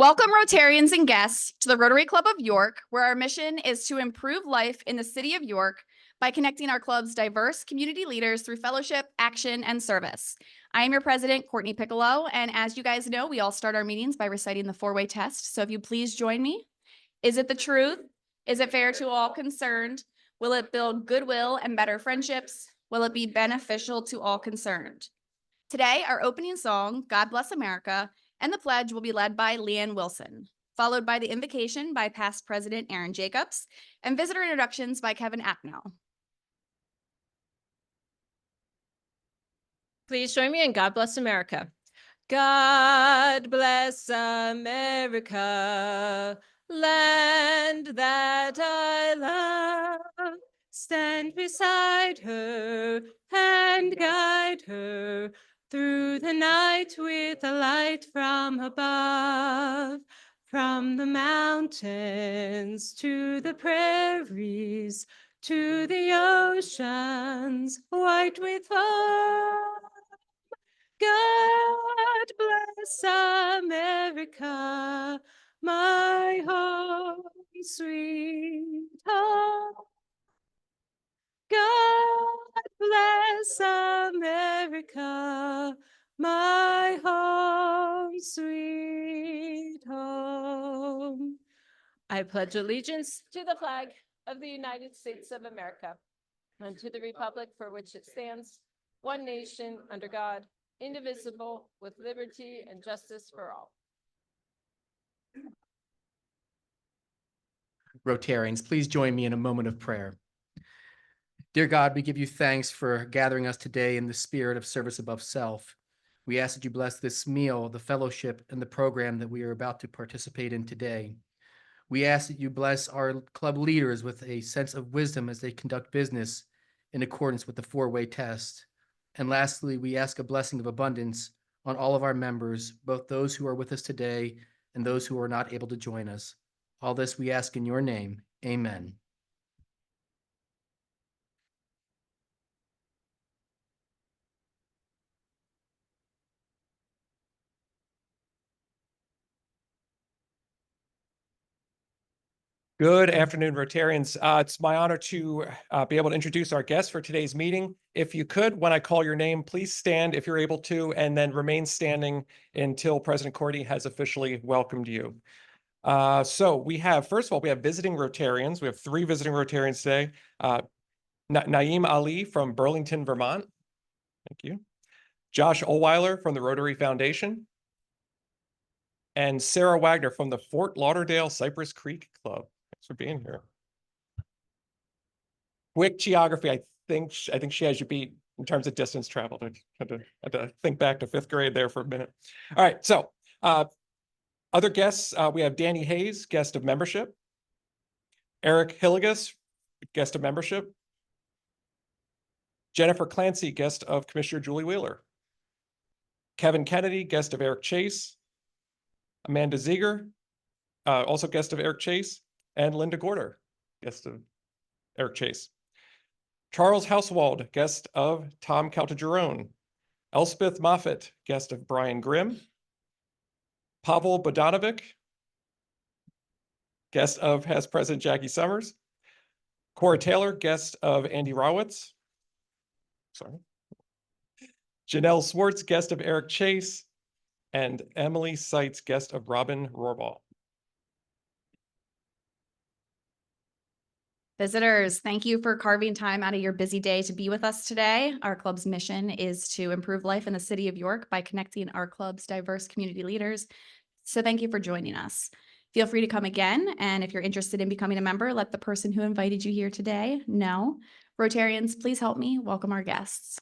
Welcome, Rotarians and guests, to the Rotary Club of York, where our mission is to improve life in the city of York by connecting our club's diverse community leaders through fellowship, action, and service. I am your president, Courtney Piccolo, and as you guys know, we all start our meetings by reciting the four-way test. So if you please join me. Is it the truth? Is it fair to all concerned? Will it build goodwill and better friendships? Will it be beneficial to all concerned? Today, our opening song, God Bless America, and the pledge will be led by Leanne Wilson, followed by the invocation by past President Aaron Jacobs, and visitor introductions by Kevin Apnow. Please join me in God Bless America. God bless America, land that I love. Stand beside her and guide her through the night with a light from above. From the mountains to the prairies, to the oceans white with foam. God bless America, my home, sweet home. God bless America, my home, sweet home. I pledge allegiance to the flag of the United States of America and to the republic for which it stands, one nation under God, indivisible, with liberty and justice for all. Rotarians, please join me in a moment of prayer. Dear God, we give you thanks for gathering us today in the spirit of service above self. We ask that you bless this meal, the fellowship, and the program that we are about to participate in today. We ask that you bless our club leaders with a sense of wisdom as they conduct business in accordance with the four-way test. And lastly, we ask a blessing of abundance on all of our members, both those who are with us today and those who are not able to join us. All this we ask in your name. Amen. Good afternoon, Rotarians. It's my honor to be able to introduce our guests for today's meeting. If you could, when I call your name, please stand if you're able to, and then remain standing until President Courtney has officially welcomed you. So we have, first of all, we have visiting Rotarians. We have 3 visiting Rotarians today. Naeem Ali from Burlington, Vermont. Thank you. Josh Olweiler from the Rotary Foundation. And Sarah Wagner from the Fort Lauderdale Cypress Creek Club. Thanks for being here. Quick geography. I think she has you beat in terms of distance traveled. I had to think back to 5th grade there for a minute. All right. So other guests, we have Danny Hayes, guest of membership. Eric Hilligus, guest of membership. Jennifer Clancy, guest of Commissioner Julie Wheeler. Kevin Kennedy, guest of Eric Chase. Amanda Ziegler, also guest of Eric Chase, and Linda Gorder, guest of Eric Chase. Charles Hauswald, guest of Tom Caltagirone. Elspeth Moffett, guest of Brian Grimm. Pavel Bodanovic, guest of past President Jackie Summers. Cora Taylor, guest of Andy Rawitz. Sorry. Janelle Swartz, guest of Eric Chase. And Emily Seitz, guest of Robin Rohrbal. Visitors, thank you for carving time out of your busy day to be with us today. Our club's mission is to improve life in the city of York by connecting our club's diverse community leaders. So thank you for joining us. Feel free to come again. And if you're interested in becoming a member, let the person who invited you here today know. Rotarians, please help me welcome our guests.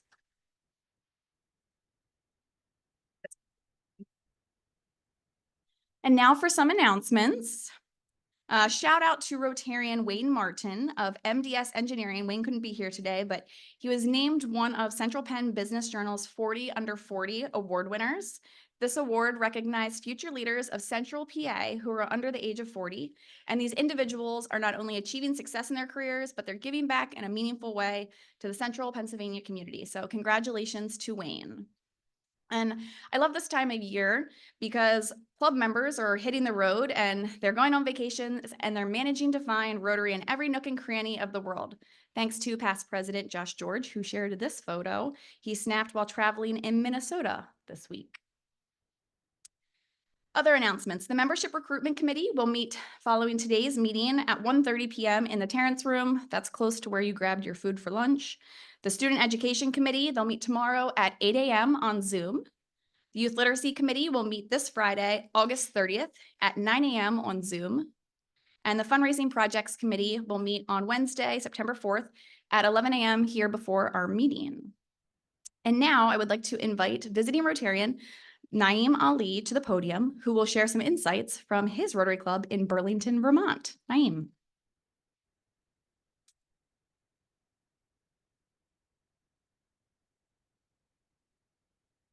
And now for some announcements. Shout out to Rotarian Wayne Martin of MDS Engineering. Wayne couldn't be here today, but he was named one of Central Penn Business Journal's 40 Under 40 award winners. This award recognized future leaders of Central PA who are under the age of 40. And these individuals are not only achieving success in their careers, but they're giving back in a meaningful way to the Central Pennsylvania community. So congratulations to Wayne. And I love this time of year because club members are hitting the road and they're going on vacations and they're managing to find Rotary in every nook and cranny of the world. Thanks to past president Josh George, who shared this photo he snapped while traveling in Minnesota this week. Other announcements. The Membership Recruitment Committee will meet following today's meeting at 1:30 p.m. in the Terrence Room. That's close to where you grabbed your food for lunch. The Student Education Committee, they'll meet tomorrow at 8 a.m. on Zoom. The Youth Literacy Committee will meet this Friday, August 30th at 9 a.m. on Zoom. And the Fundraising Projects Committee will meet on Wednesday, September 4th at 11 a.m. here before our meeting. And now I would like to invite visiting Rotarian Naeem Ali to the podium, who will share some insights from his Rotary Club in Burlington, Vermont. Naeem.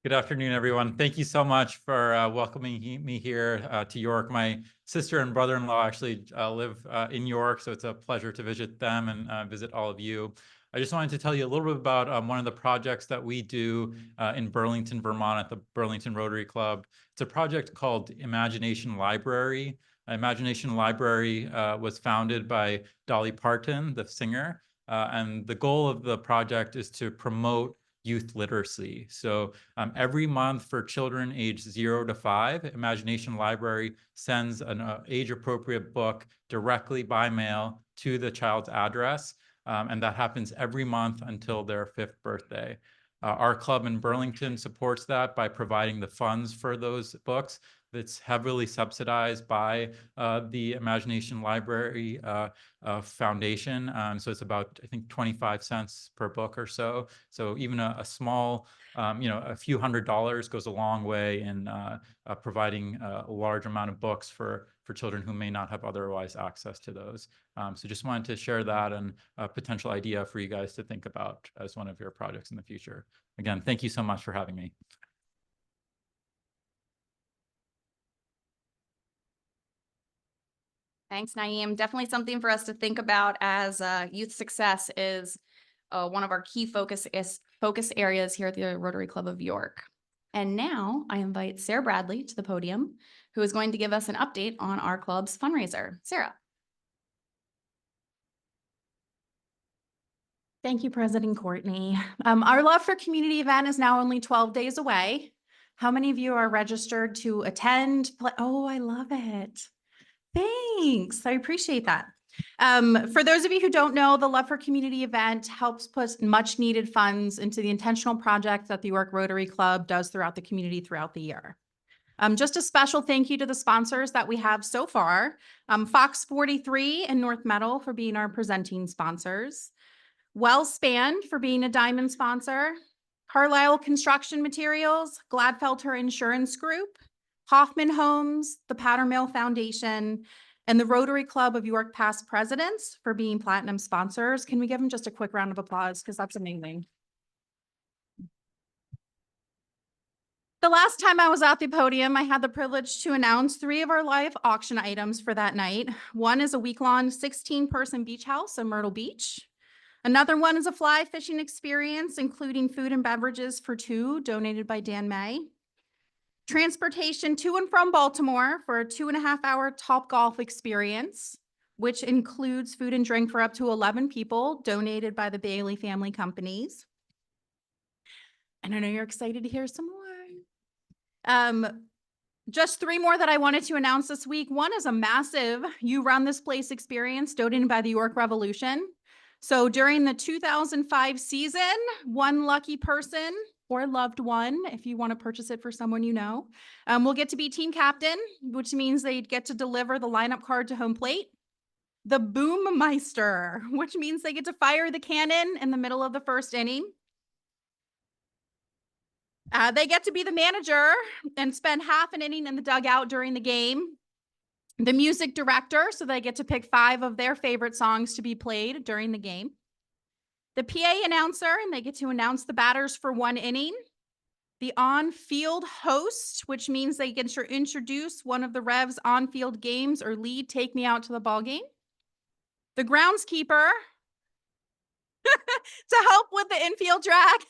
Good afternoon, everyone. Thank you so much for welcoming me here to York. My sister and brother-in-law actually live in York, so it's a pleasure to visit them and visit all of you. I just wanted to tell you a little bit about one of the projects that we do in Burlington, Vermont at the Burlington Rotary Club. It's a project called Imagination Library. Imagination Library was founded by Dolly Parton, the singer, and the goal of the project is to promote youth literacy. So every month for children aged 0 to 5, Imagination Library sends an age-appropriate book directly by mail to the child's address. And that happens every month until their 5th birthday. Our club in Burlington supports that by providing the funds for those books. That's heavily subsidized by the Imagination Library Foundation. So it's about, I think, 25 cents per book or so. So even a small, a few $100s goes a long way in providing a large amount of books for children who may not have otherwise access to those. So just wanted to share that and a potential idea for you guys to think about as one of your projects in the future. Again, thank you so much for having me. Thanks, Naeem. Definitely something for us to think about as youth success is one of our key focus areas here at the Rotary Club of York. And now I invite Sarah Bradley to the podium, who is going to give us an update on our club's fundraiser. Sarah. Thank you, President Courtney. Our Love for Community event is now only 12 days away. How many of you are registered to attend? Oh, I love it. Thanks. I appreciate that. For those of you who don't know, the Love for Community event helps put much needed funds into the intentional projects that the York Rotary Club does throughout the community throughout the year. Just a special thank you to the sponsors that we have so far. Fox 43 and North Meadow for being our presenting sponsors. Wellspan for being a diamond sponsor. Carlisle Construction Materials, Gladfelter Insurance Group, Hoffman Homes, the Powdermill Foundation, and the Rotary Club of York past presidents for being platinum sponsors. Can we give them just a quick round of applause? Because that's amazing. The last time I was at the podium, I had the privilege to announce 3 of our live auction items for that night. One is a week-long 16-person beach house in Myrtle Beach. Another one is a fly fishing experience, including food and beverages for 2, donated by Dan May. Transportation to and from Baltimore for a 2.5-hour Topgolf experience, which includes food and drink for up to 11 people, donated by the Bailey Family Companies. And I know you're excited to hear some more. Just 3 more that I wanted to announce this week. One is a massive You Run This Place experience donated by the York Revolution. So during the 2005 season, one lucky person or loved one, if you want to purchase it for someone you know, will get to be team captain, which means they get to deliver the lineup card to home plate. The Boommeister, which means they get to fire the cannon in the middle of the first inning. They get to be the manager and spend half an inning in the dugout during the game. The music director, so they get to pick 5 of their favorite songs to be played during the game. The PA announcer, and they get to announce the batters for 1 inning. The on-field host, which means they get to introduce one of the Revs' on-field games or lead Take Me Out to the Ball Game. The groundskeeper to help with the infield drag.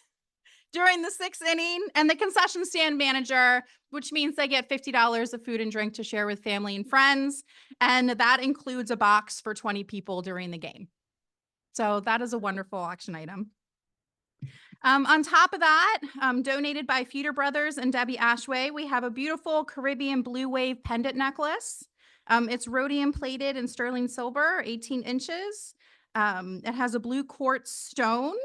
during the sixth inning, and the concession stand manager, which means they get $50 of food and drink to share with family and friends. And that includes a box for 20 people during the game. So that is a wonderful action item. On top of that, donated by Feeder Brothers and Debbie Ashway, we have a beautiful Caribbean Blue Wave pendant necklace. It's rhodium plated and sterling silver, 18 inches. It has a blue quartz stone,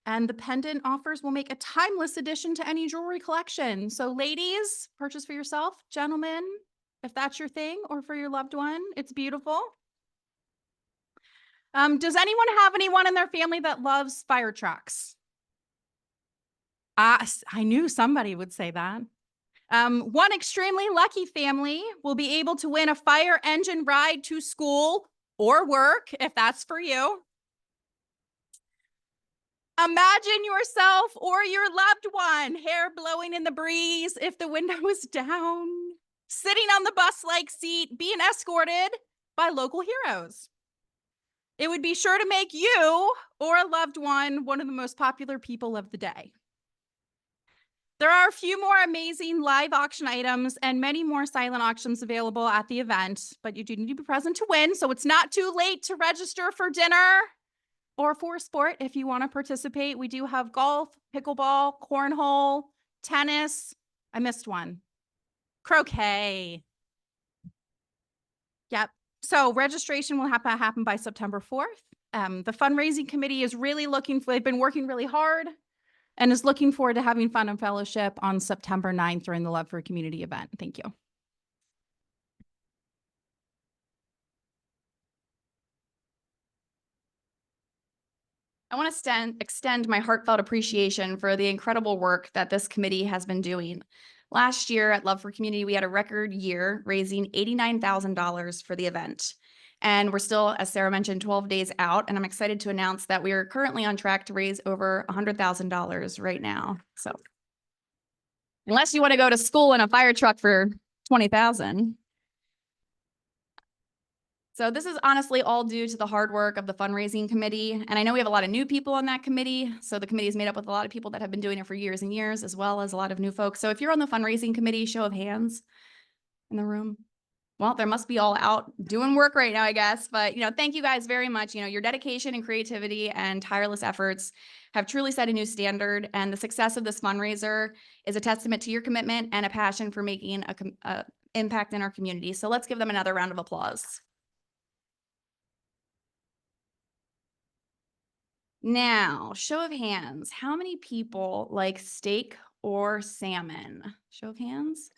and the pendant offers will make a timeless addition to any jewelry collection. So ladies, purchase for yourself. Gentlemen, if that's your thing, or for your loved one, it's beautiful. Does anyone have anyone in their family that loves fire trucks? I knew somebody would say that. One extremely lucky family will be able to win a fire engine ride to school or work, if that's for you. Imagine yourself or your loved one, hair blowing in the breeze if the window is down, sitting on the bus-like seat, being escorted by local heroes. It would be sure to make you or a loved one of the most popular people of the day. There are a few more amazing live auction items and many more silent auctions available at the event, but you do need to be present to win, so it's not too late to register for dinner or for sport if you want to participate. We do have golf, pickleball, cornhole, tennis. I missed one. Croquet. Yep. So registration will have to happen by September 4th. The fundraising committee is really they've been working really hard and is looking forward to having fun and fellowship on September 9th during the Love for Community event. Thank you. I want to extend my heartfelt appreciation for the incredible work that this committee has been doing. Last year at Love for Community, we had a record year raising $89,000 for the event. And we're still, as Sarah mentioned, 12 days out. And I'm excited to announce that we are currently on track to raise over $100,000 right now. So unless you want to go to school in a fire truck for $20,000. So this is honestly all due to the hard work of the fundraising committee. And I know we have a lot of new people on that committee. So the committee is made up with a lot of people that have been doing it for years and years, as well as a lot of new folks. So if you're on the fundraising committee, show of hands in the room. Well, there must be all out doing work right now, I guess. But, thank you guys very much. Your dedication and creativity and tireless efforts have truly set a new standard. And the success of this fundraiser is a testament to your commitment and a passion for making an impact in our community. So let's give them another round of applause. Now, show of hands. How many people like steak or salmon? Show of hands.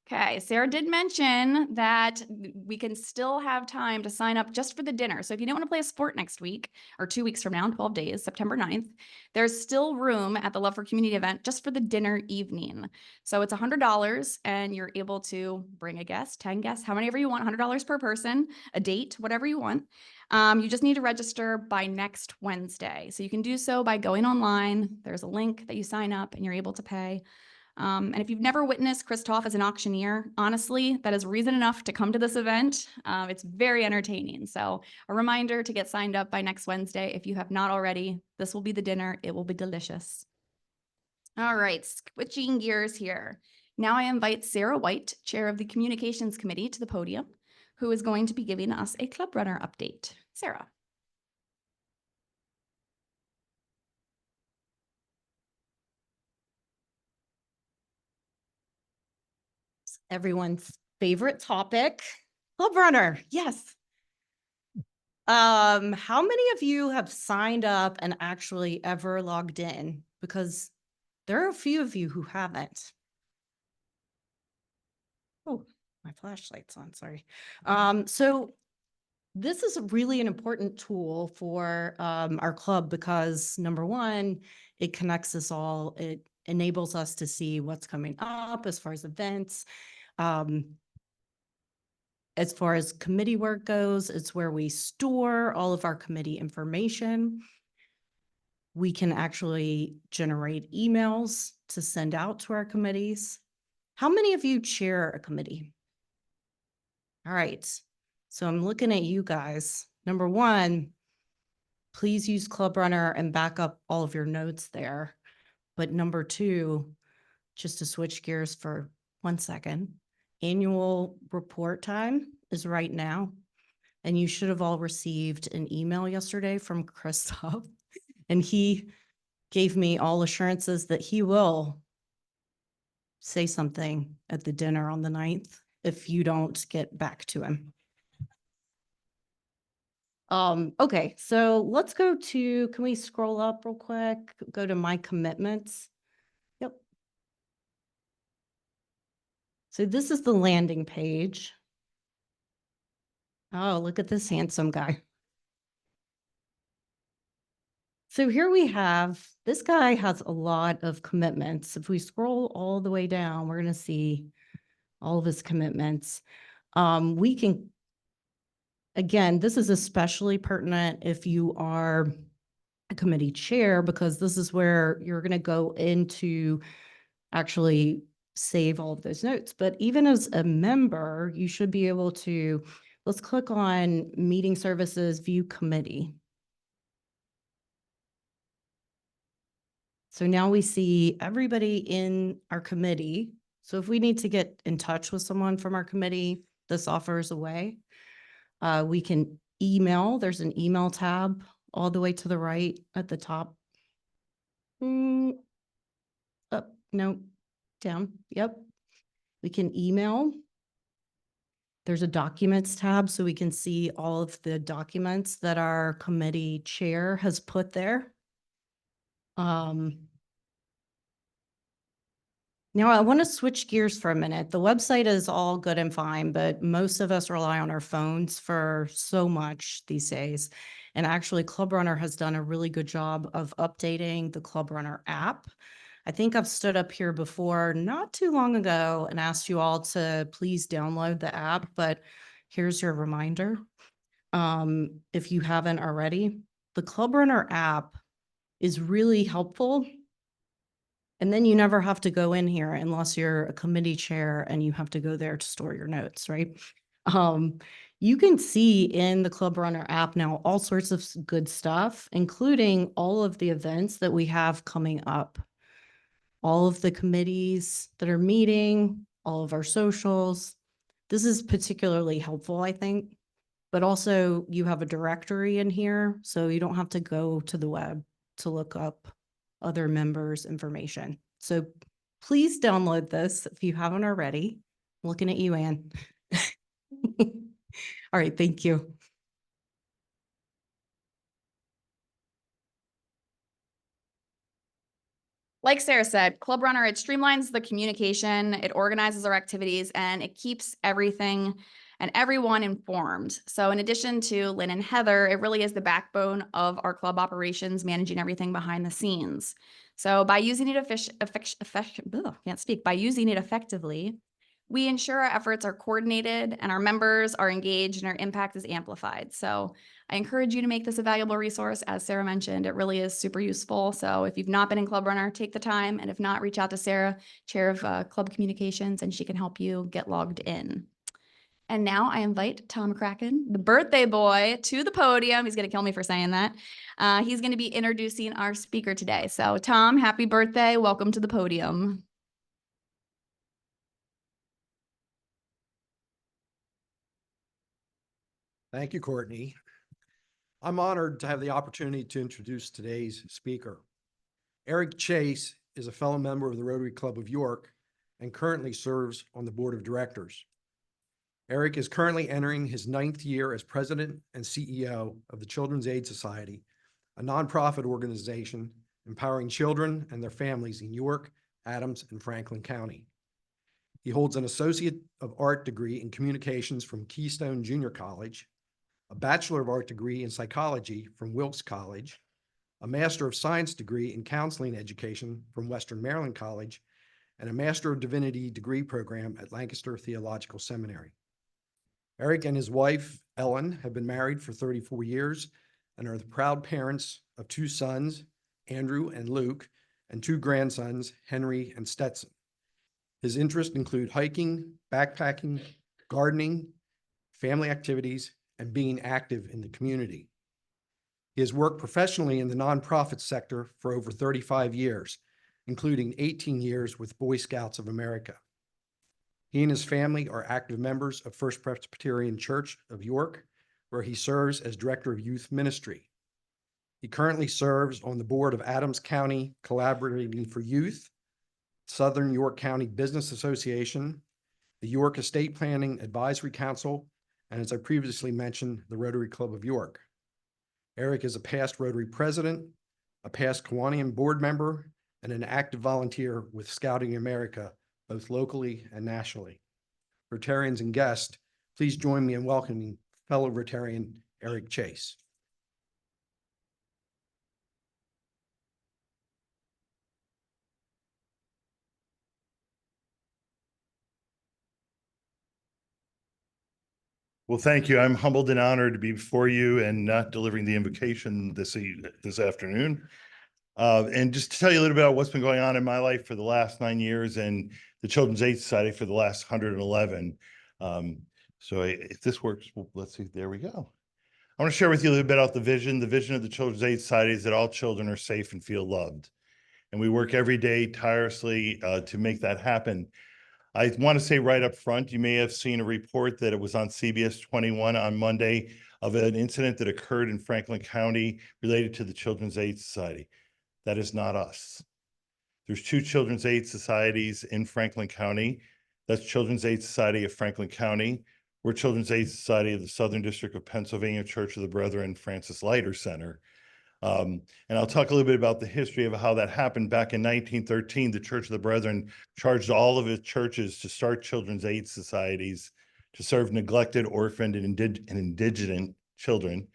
Okay, Sarah did mention that we can still have time to sign up just for the dinner. So if you don't want to play a sport next week or 2 weeks from now, 12 days, September 9th, there's still room at the Love for Community event just for the dinner evening. So it's $100 and you're able to bring a guest, 10 guests, however you want, $100 per person, a date, whatever you want. You just need to register by next Wednesday. So you can do so by going online. There's a link that you sign up and you're able to pay. And if you've never witnessed Christoph as an auctioneer, honestly, that is reason enough to come to this event. It's very entertaining. So a reminder to get signed up by next Wednesday. If you have not already, this will be the dinner. It will be delicious. All right, switching gears here. Now I invite Sarah White, Chair of the Communications Committee, to the podium, who is going to be giving us a Club Runner update. Sarah. Everyone's favorite topic, Club Runner. Yes. How many of you have signed up and actually ever logged in? Because there are a few of you who haven't. Oh, my flashlight's on, sorry. So this is really an important tool for our club because number one, it connects us all. It enables us to see what's coming up as far as events. As far as committee work goes, it's where we store all of our committee information. We can actually generate emails to send out to our committees. How many of you chair a committee? All right, so I'm looking at you guys. Number one, please use Club Runner and back up all of your notes there. But number two, just to switch gears for 1 second, annual report time is right now. And you should have all received an email yesterday from Christoph. And he gave me all assurances that he will say something at the dinner on the 9th if you don't get back to him. Okay, so let's go to, can we scroll up real quick? Go to my commitments. Yep. So this is the landing page. Oh, look at this handsome guy. So here we have, this guy has a lot of commitments. If we scroll all the way down, we're going to see all of his commitments. We can, again, this is especially pertinent if you are a committee chair, because this is where you're going to go into actually save all of those notes. But even as a member, you should be able to, let's click on meeting services, view committee. So now we see everybody in our committee. So if we need to get in touch with someone from our committee, this offers a way. We can email, there's an email tab all the way to the right at the top. Up, no, down, yep. We can email. There's a documents tab so we can see all of the documents that our committee chair has put there. Now I want to switch gears for a minute. The website is all good and fine, but most of us rely on our phones for so much these days. And actually Club Runner has done a really good job of updating the Club Runner app. I think I've stood up here before not too long ago and asked you all to please download the app, but here's your reminder. If you haven't already, the Club Runner app is really helpful. And then you never have to go in here unless you're a committee chair and you have to go there to store your notes, right? You can see in the Club Runner app now all sorts of good stuff, including all of the events that we have coming up. All of the committees that are meeting, all of our socials. This is particularly helpful, I think, but also you have a directory in here, so you don't have to go to the web to look up other members' information. So please download this if you haven't already. I'm looking at you, Ann. All right, thank you. Like Sarah said, Club Runner, it streamlines the communication, it organizes our activities, and it keeps everything and everyone informed. So in addition to Lynn and Heather, it really is the backbone of our club operations, managing everything behind the scenes. So by using it effectively, we ensure our efforts are coordinated and our members are engaged and our impact is amplified. So I encourage you to make this a valuable resource. As Sarah mentioned, it really is super useful. So if you've not been in Club Runner, take the time. And if not, reach out to Sarah, Chair of Club Communications, and she can help you get logged in. And now I invite Tom McCracken, the birthday boy, to the podium. He's going to kill me for saying that. He's going to be introducing our speaker today. So Tom, happy birthday. Welcome to the podium. Thank you, Courtney. I'm honored to have the opportunity to introduce today's speaker. Eric Chase is a fellow member of the Rotary Club of York and currently serves on the board of directors. Eric is currently entering his 9th year as president and CEO of the Children's Aid Society, a nonprofit organization empowering children and their families in York, Adams, and Franklin County. He holds an Associate of Art degree in Communications from Keystone Junior College, a Bachelor of Art degree in Psychology from Wilkes College, a Master of Science degree in Counseling Education from Western Maryland College, and a Master of Divinity degree program at Lancaster Theological Seminary. Eric and his wife, Ellen, have been married for 34 years and are the proud parents of 2 sons, Andrew and Luke, and 2 grandsons, Henry and Stetson. His interests include hiking, backpacking, gardening, family activities, and being active in the community. He has worked professionally in the nonprofit sector for over 35 years, including 18 years with Boy Scouts of America. He and his family are active members of First Presbyterian Church of York, where he serves as Director of Youth Ministry. He currently serves on the board of Adams County Collaborating for Youth, Southern York County Business Association, the York Estate Planning Advisory Council, and as I previously mentioned, the Rotary Club of York. Eric is a past Rotary president, a past Kiwanis board member, and an active volunteer with Scouting America, both locally and nationally. Rotarians and guests, please join me in welcoming fellow Rotarian Eric Chase. Well, thank you. I'm humbled and honored to be before you and not delivering the invocation this afternoon. And just to tell you a little bit about what's been going on in my life for the last 9 years and the Children's Aid Society for the last 111. If this works, well, let's see, there we go. I want to share with you a little bit about the vision. The vision of the Children's Aid Society is that all children are safe and feel loved. And we work every day tirelessly to make that happen. I want to say right up front, you may have seen a report that it was on CBS 21 on Monday of an incident that occurred in Franklin County related to the Children's Aid Society. That is not us. There's 2 Children's Aid Societies in Franklin County. That's Children's Aid Society of Franklin County. We're Children's Aid Society of the Southern District of Pennsylvania Church of the Brethren Francis Leiter Center. And I'll talk a little bit about the history of how that happened. Back in 1913, the Church of the Brethren charged all of its churches to start Children's Aid Societies to serve neglected, orphaned, and indigent children.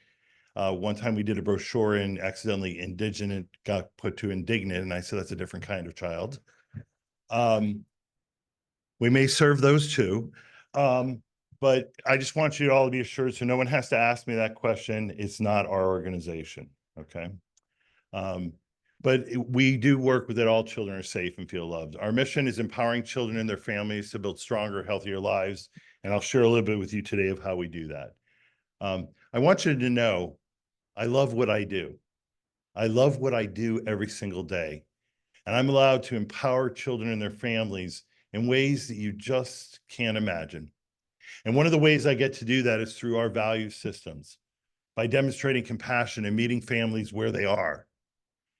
One time we did a brochure and accidentally indigent got put to indignant, and I said that's a different kind of child. We may serve those too. But I just want you all to be assured, so no one has to ask me that question. It's not our organization, okay? But we do work with it. All children are safe and feel loved. Our mission is empowering children and their families to build stronger, healthier lives. And I'll share a little bit with you today of how we do that. I want you to know, I love what I do. I love what I do every single day. And I'm allowed to empower children and their families in ways that you just can't imagine. And one of the ways I get to do that is through our value systems, by demonstrating compassion and meeting families where they are.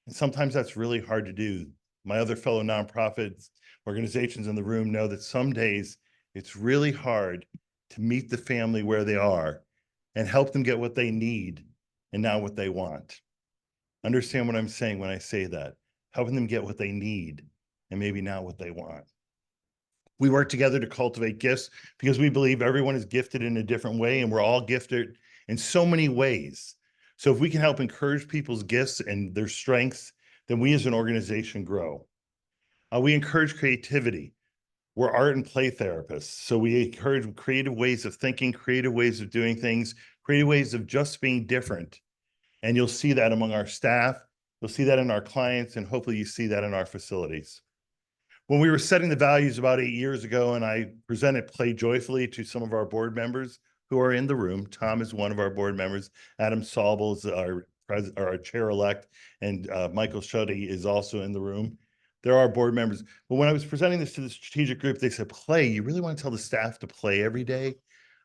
And sometimes that's really hard to do. My other fellow nonprofit organizations in the room know that some days it's really hard to meet the family where they are and help them get what they need and not what they want. Understand what I'm saying when I say that. Helping them get what they need and maybe not what they want. We work together to cultivate gifts because we believe everyone is gifted in a different way, and we're all gifted in so many ways. So if we can help encourage people's gifts and their strengths, then we as an organization grow. We encourage creativity. We're art and play therapists. So we encourage creative ways of thinking, creative ways of doing things, creative ways of just being different. And you'll see that among our staff, you'll see that in our clients, and hopefully you see that in our facilities. When we were setting the values about 8 years ago, and I presented Play Joyfully to some of our board members who are in the room, Tom is one of our board members, Adam Saubel is our chair-elect, and Michael Schutte is also in the room. There are board members. But when I was presenting this to the strategic group, they said, play, you really want to tell the staff to play every day?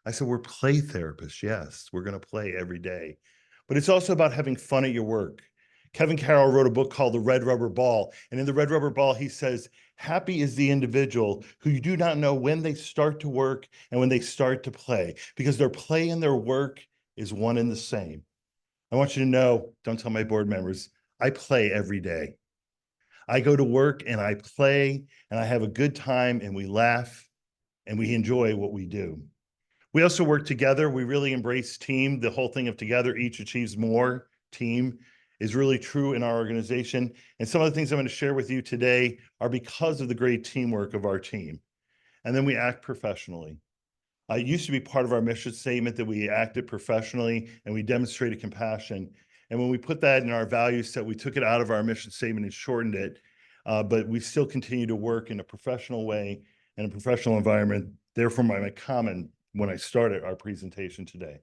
I said, we're play therapists. Yes, we're going to play every day. But it's also about having fun at your work. Kevin Carroll wrote a book called The Red Rubber Ball. And in The Red Rubber Ball, he says, happy is the individual who you do not know when they start to work and when they start to play, because their play and their work is one and the same. I want you to know, don't tell my board members, I play every day. I go to work and I play and I have a good time and we laugh and we enjoy what we do. We also work together. We really embrace team. The whole thing of together, each achieves more team is really true in our organization. And some of the things I'm going to share with you today are because of the great teamwork of our team. And then we act professionally. It used to be part of our mission statement that we acted professionally and we demonstrated compassion. And when we put that in our value set, we took it out of our mission statement and shortened it. But we still continue to work in a professional way in a professional environment. Therefore, my comment when I started our presentation today.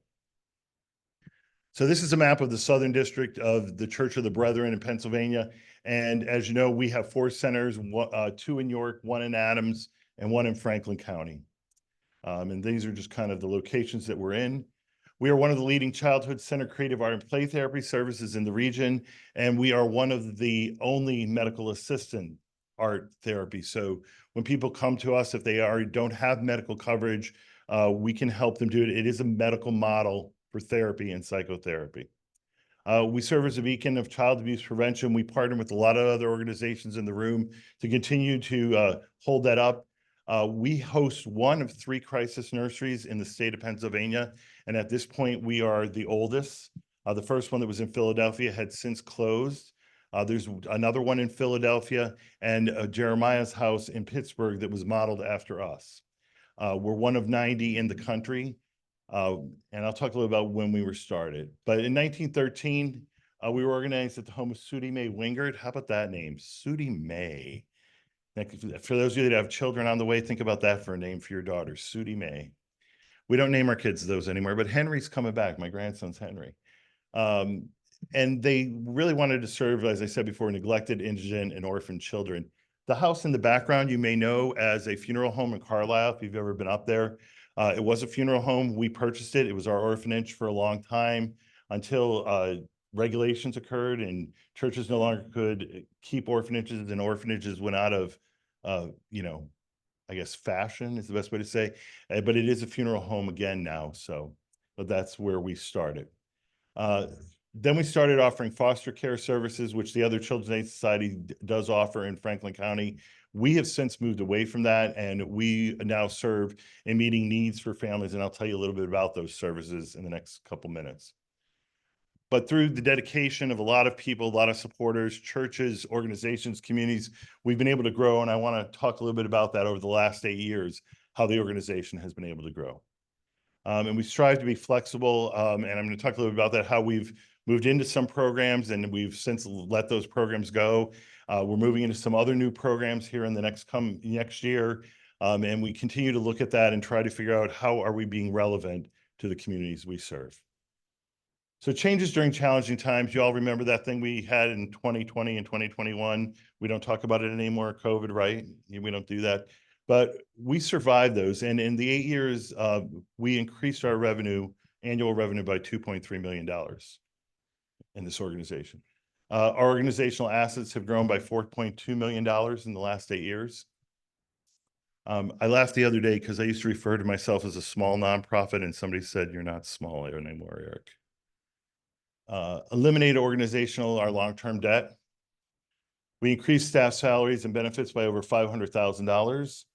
So this is a map of the Southern District of the Church of the Brethren in Pennsylvania. And as you know, we have 4 centers, 2 in York, 1 in Adams, and 1 in Franklin County. And these are just kind of the locations that we're in. We are one of the leading childhood center creative art and play therapy services in the region, and we are one of the only medical assistant art therapy. So when people come to us, if they don't have medical coverage, we can help them do it. It is a medical model for therapy and psychotherapy. We serve as a beacon of child abuse prevention. We partner with a lot of other organizations in the room to continue to hold that up. We host 1 of 3 crisis nurseries in the state of Pennsylvania. And at this point, we are the oldest. The first one that was in Philadelphia had since closed. There's another one in Philadelphia and Jeremiah's house in Pittsburgh that was modeled after us. We're 1 of 90 in the country. And I'll talk a little about when we were started. But in 1913, we were organized at the home of Sudie Mae Wingard. How about that name? Sudie Mae. For those of you that have children on the way, think about that for a name for your daughter, Sudie Mae. We don't name our kids those anymore, but Henry's coming back. My grandson's Henry. And they really wanted to serve, as I said before, neglected, indigent, and orphan children. The house in the background you may know as a funeral home in Carlisle, if you've ever been up there. It was a funeral home. We purchased it. It was our orphanage for a long time until regulations occurred and churches no longer could keep orphanages, and orphanages went out of, I guess fashion is the best way to say. But it is a funeral home again now. So, but that's where we started. Then we started offering foster care services, which the other Children's Aid Society does offer in Franklin County. We have since moved away from that, and we now serve in meeting needs for families. And I'll tell you a little bit about those services in the next couple minutes. But through the dedication of a lot of people, a lot of supporters, churches, organizations, communities, we've been able to grow. And I want to talk a little bit about that over the last 8 years, how the organization has been able to grow. And we strive to be flexible. And I'm going to talk a little bit about that, how we've moved into some programs and we've since let those programs go. We're moving into some other new programs here in the next year. And we continue to look at that and try to figure out how are we being relevant to the communities we serve. So changes during challenging times. You all remember that thing we had in 2020 and 2021. We don't talk about it anymore, COVID, right? We don't do that. But we survived those. And in the 8 years, we increased our annual revenue by $2.3 million in this organization. Our organizational assets have grown by $4.2 million in the last 8 years. I laughed the other day because I used to refer to myself as a small nonprofit, and somebody said, "You're not small anymore, Eric." Eliminated our long-term debt. We increased staff salaries and benefits by over $500,000.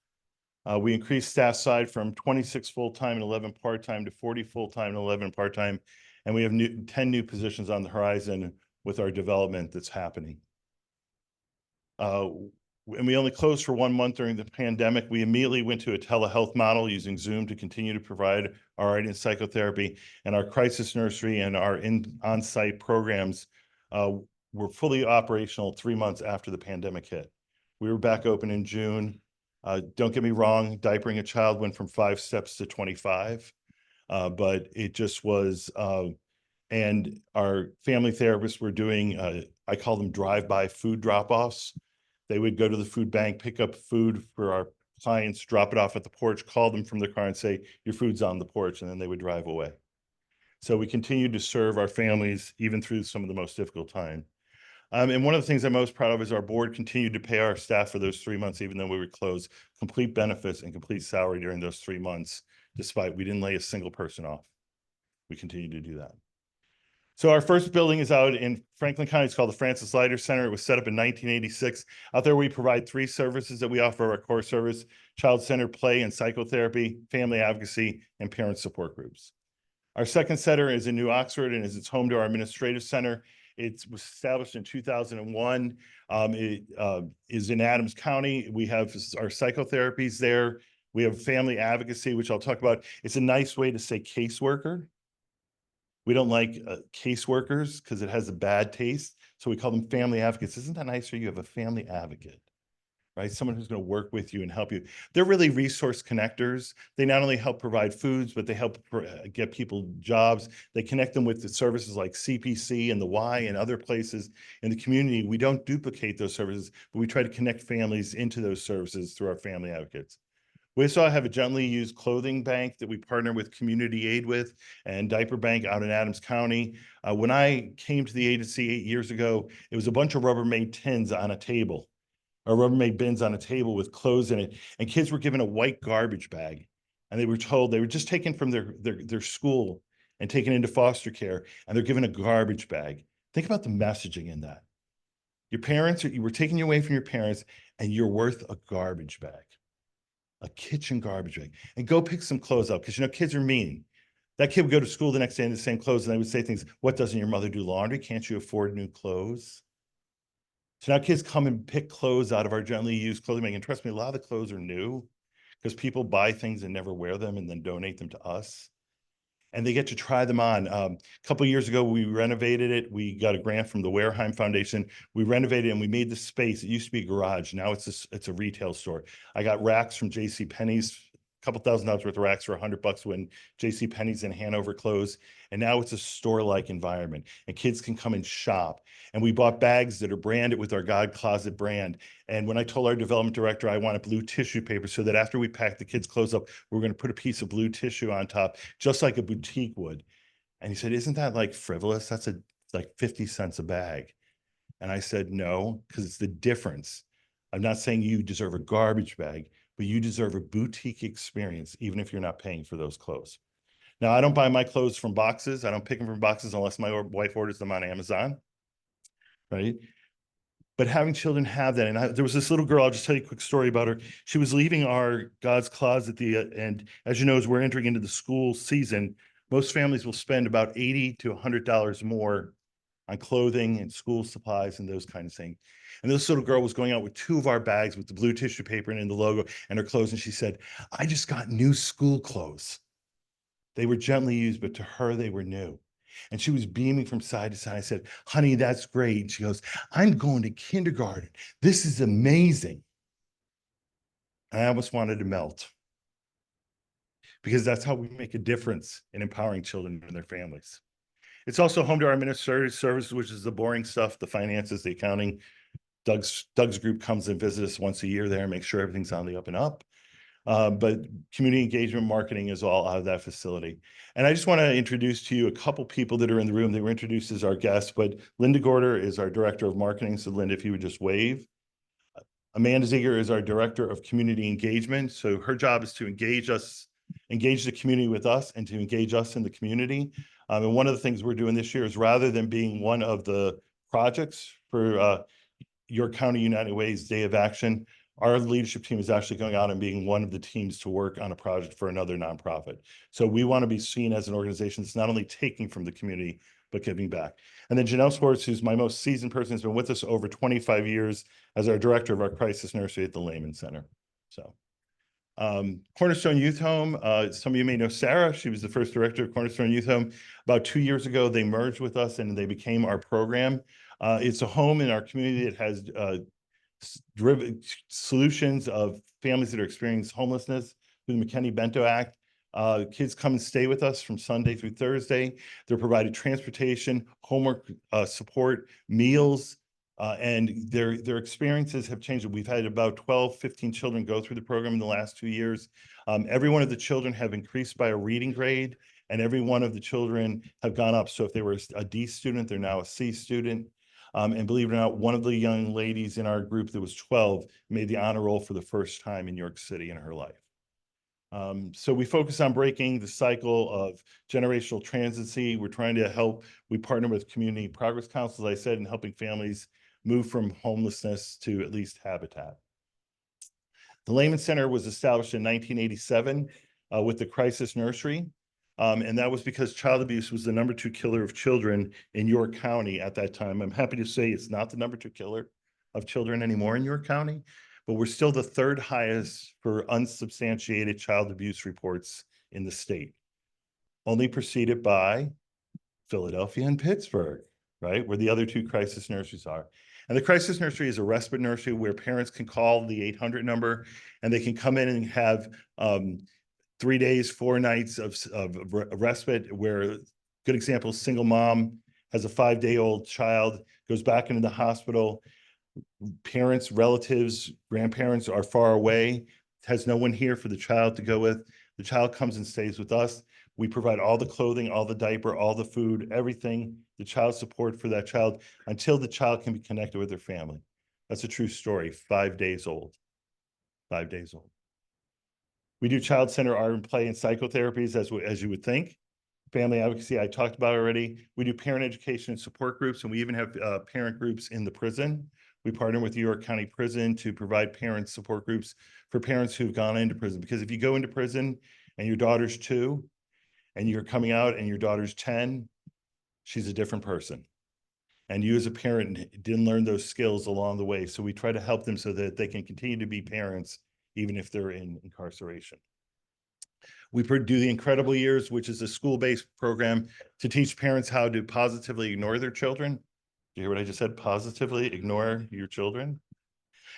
We increased staff side from 26 full-time and 11 part-time to 40 full-time and 11 part-time. And we have 10 new positions on the horizon with our development that's happening. And we only closed for 1 month during the pandemic. We immediately went to a telehealth model using Zoom to continue to provide our art and psychotherapy, and our crisis nursery and our on-site programs were fully operational 3 months after the pandemic hit. We were back open in June. Don't get me wrong, diapering a child went from 5 steps to 25, but it just was, and our family therapists were doing, I call them drive-by food drop-offs. They would go to the food bank, pick up food for our clients, drop it off at the porch, call them from their car and say, "Your food's on the porch," and then they would drive away. So we continued to serve our families even through some of the most difficult time. And one of the things I'm most proud of is our board continued to pay our staff for those 3 months, even though we were closed, complete benefits and complete salary during those 3 months, despite we didn't lay a single person off. We continued to do that. So our first building is out in Franklin County. It's called the Francis Leiter Center. It was set up in 1986. Out there, we provide 3 services that we offer. Our core service: child-centered play and psychotherapy, family advocacy, and parent support groups. Our second center is in New Oxford and is home to our administrative center. It was established in 2001. It is in Adams County. We have our psychotherapies there. We have family advocacy, which I'll talk about. It's a nice way to say caseworker. We don't like caseworkers because it has a bad taste. So we call them family advocates. Isn't that nicer? You have a family advocate, right? Someone who's going to work with you and help you. They're really resource connectors. They not only help provide foods, but they help get people jobs. They connect them with the services like CPC and the Y and other places in the community. We don't duplicate those services, but we try to connect families into those services through our family advocates. We also have a gently used clothing bank that we partner with Community Aid with and Diaper Bank out in Adams County. When I came to the agency 8 years ago, it was a bunch of Rubbermaid tins on a table, or Rubbermaid bins on a table with clothes in it. And kids were given a white garbage bag. And they were told they were just taken from their school and taken into foster care, and they're given a garbage bag. Think about the messaging in that. Your parents, you were taking you away from your parents, and you're worth a garbage bag. A kitchen garbage bag, and go pick some clothes up, because kids are mean. That kid would go to school the next day in the same clothes, and they would say things, what, doesn't your mother do laundry? Can't you afford new clothes? So now kids come and pick clothes out of our gently used clothing bank, and trust me, a lot of the clothes are new because people buy things and never wear them and then donate them to us. And they get to try them on. A couple of years ago, we renovated it. We got a grant from the Wareheim Foundation. We renovated and we made the space. It used to be a garage. Now it's a retail store. I got racks from JCPenney's, a couple $1,000s worth of racks for $100 when JCPenney's in Hanover closed. And now it's a store-like environment, and kids can come and shop. And we bought bags that are branded with our God Closet brand. And when I told our development director I wanted blue tissue paper so that after we pack the kids' clothes up, we're going to put a piece of blue tissue on top, just like a boutique would. And he said, isn't that like frivolous? That's like 50 cents a bag. And I said, no, because it's the difference. I'm not saying you deserve a garbage bag, but you deserve a boutique experience, even if you're not paying for those clothes. Now, I don't buy my clothes from boxes. I don't pick them from boxes unless my wife orders them on Amazon, right? But having children have that, and there was this little girl, I'll just tell you a quick story about her. She was leaving our God's Closet, and as you know, as we're entering into the school season, most families will spend about $80 to $100 more on clothing and school supplies and those kind of things. And this little girl was going out with 2 of our bags with the blue tissue paper and in the logo and her clothes, and she said, I just got new school clothes. They were gently used, but to her, they were new. And she was beaming from side to side. I said, honey, that's great. And she goes, I'm going to kindergarten. This is amazing. And I almost wanted to melt, because that's how we make a difference in empowering children and their families. It's also home to our administrative services, which is the boring stuff, the finances, the accounting. Doug's group comes and visits us once a year there and makes sure everything's on the up and up. But community engagement marketing is all out of that facility. And I just want to introduce to you a couple people that are in the room. They were introduced as our guests, but Linda Gorder is our director of marketing. So Linda, if you would just wave. Amanda Ziegler is our director of community engagement. So her job is to engage the community with us and to engage us in the community. And one of the things we're doing this year is, rather than being one of the projects for York County United Way's Day of Action, our leadership team is actually going out and being one of the teams to work on a project for another nonprofit. So we want to be seen as an organization that's not only taking from the community, but giving back. And then Janelle Swartz, who's my most seasoned person, has been with us over 25 years as our director of our Crisis Nursery at the Lehman Center. So Cornerstone Youth Home, some of you may know Sarah. She was the first director of Cornerstone Youth Home. About 2 years ago, they merged with us and they became our program. It's a home in our community that has driven solutions of families that are experiencing homelessness through the McKinney-Bento Act. Kids come and stay with us from Sunday through Thursday. They're provided transportation, homework support, meals, and their experiences have changed. We've had about 12, 15 children go through the program in the last 2 years. Every one of the children have increased by a reading grade, and every one of the children have gone up. So if they were a D student, they're now a C student. And believe it or not, one of the young ladies in our group that was 12 made the honor roll for the first time in New York City in her life. So we focus on breaking the cycle of generational transiency. We're trying to help. We partner with community progress councils, as I said, in helping families move from homelessness to at least habitat. The Lehman Center was established in 1987 with the Crisis Nursery. And that was because child abuse was the #2 killer of children in York County at that time. I'm happy to say it's not the #2 killer of children anymore in York County, but we're still the 3rd highest for unsubstantiated child abuse reports in the state, only preceded by Philadelphia and Pittsburgh, right, where the other 2 crisis nurseries are. And the Crisis Nursery is a respite nursery where parents can call the 800 number and they can come in and have 3 days, 4 nights of respite, where good example, single mom has a 5-day-old child, goes back into the hospital. Parents, relatives, grandparents are far away, has no one here for the child to go with. The child comes and stays with us. We provide all the clothing, all the diaper, all the food, everything, the child support for that child until the child can be connected with their family. That's a true story, 5 days old. 5 days old. We do child center art and play and psychotherapies as you would think. Family advocacy, I talked about already. We do parent education and support groups, and we even have parent groups in the prison. We partner with New York County Prison to provide parent support groups for parents who've gone into prison. Because if you go into prison and your daughter's 2 and you're coming out and your daughter's 10, she's a different person. And you as a parent didn't learn those skills along the way. So we try to help them so that they can continue to be parents, even if they're in incarceration. We do the Incredible Years, which is a school-based program to teach parents how to positively ignore their children. Do you hear what I just said? Positively ignore your children.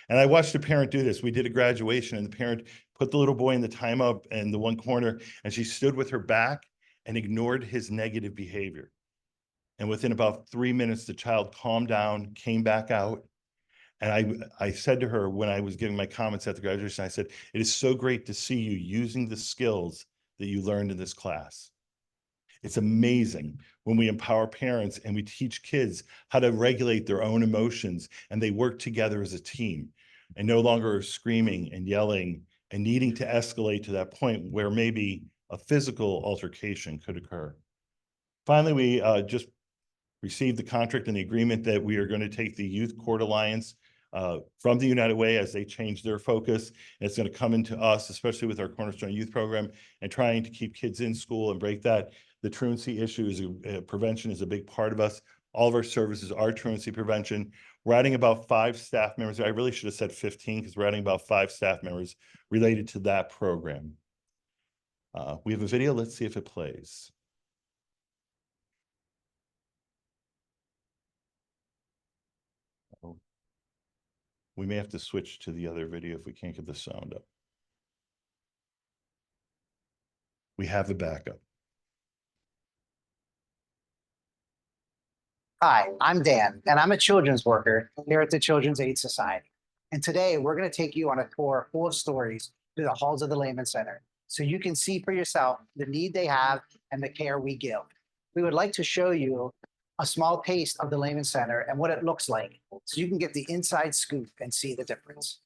And I watched a parent do this. We did a graduation and the parent put the little boy in the time up in the one corner and she stood with her back and ignored his negative behavior. And within about 3 minutes, the child calmed down, came back out. And I said to her when I was giving my comments at the graduation, I said, it is so great to see you using the skills that you learned in this class. It's amazing when we empower parents and we teach kids how to regulate their own emotions and they work together as a team and no longer are screaming and yelling and needing to escalate to that point where maybe a physical altercation could occur. Finally, we just received the contract and the agreement that we are going to take the Youth Court Alliance from the United Way as they change their focus. And it's going to come into us, especially with our Cornerstone Youth Program and trying to keep kids in school and break that. The truancy issue is prevention is a big part of us. All of our services are truancy prevention. We're adding about 5 staff members. I really should have said 15 because we're adding about 5 staff members related to that program. We have a video. Let's see if it plays. We may have to switch to the other video if we can't get the sound up. We have a backup. Hi, I'm Dan, and I'm a children's worker here at the Children's Aid Society. And today we're going to take you on a tour full of stories through the halls of the Lehman Center so you can see for yourself the need they have and the care we give. We would like to show you a small taste of the Lehman Center and what it looks like so you can get the inside scoop and see the difference.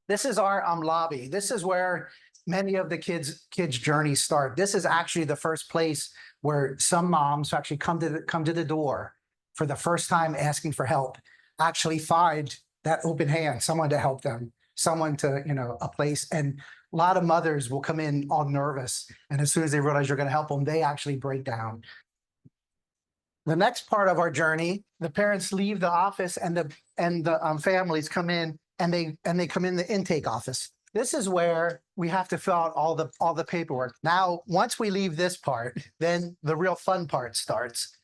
This is our lobby. This is where many of the kids' journeys start. This is actually the first place where some moms actually come to the door for the first time asking for help, actually find that open hand, someone to help them, someone to, a place. And a lot of mothers will come in all nervous. And as soon as they realize you're going to help them, they actually break down. The next part of our journey, the parents leave the office and the families come in and they come in the intake office. This is where we have to fill out all the paperwork. Now, once we leave this part, then the real fun part starts.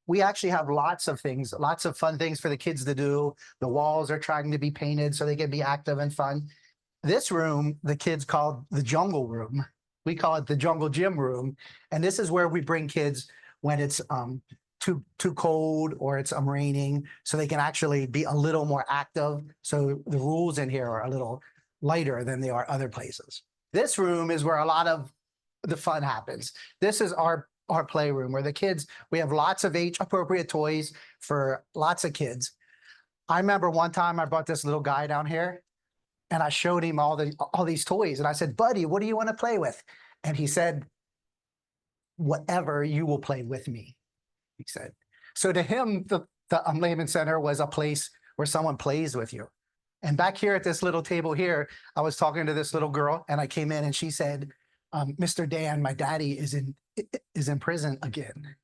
We actually have lots of fun things for the kids to do. The walls are trying to be painted so they can be active and fun. This room, the kids call the jungle room. We call it the jungle gym room. And this is where we bring kids when it's too cold or it's raining, so they can actually be a little more active. So the rules in here are a little lighter than they are other places. This room is where a lot of the fun happens. This is our playroom where the kids, we have lots of age-appropriate toys for lots of kids. I remember one time I brought this little guy down here and I showed him all these toys and I said, buddy, what do you want to play with? And he said, whatever you will play with me, he said. So to him, the Lehman Center was a place where someone plays with you. And back here at this little table here, I was talking to this little girl and I came in and she said, Mr. Dan, my daddy is in prison again.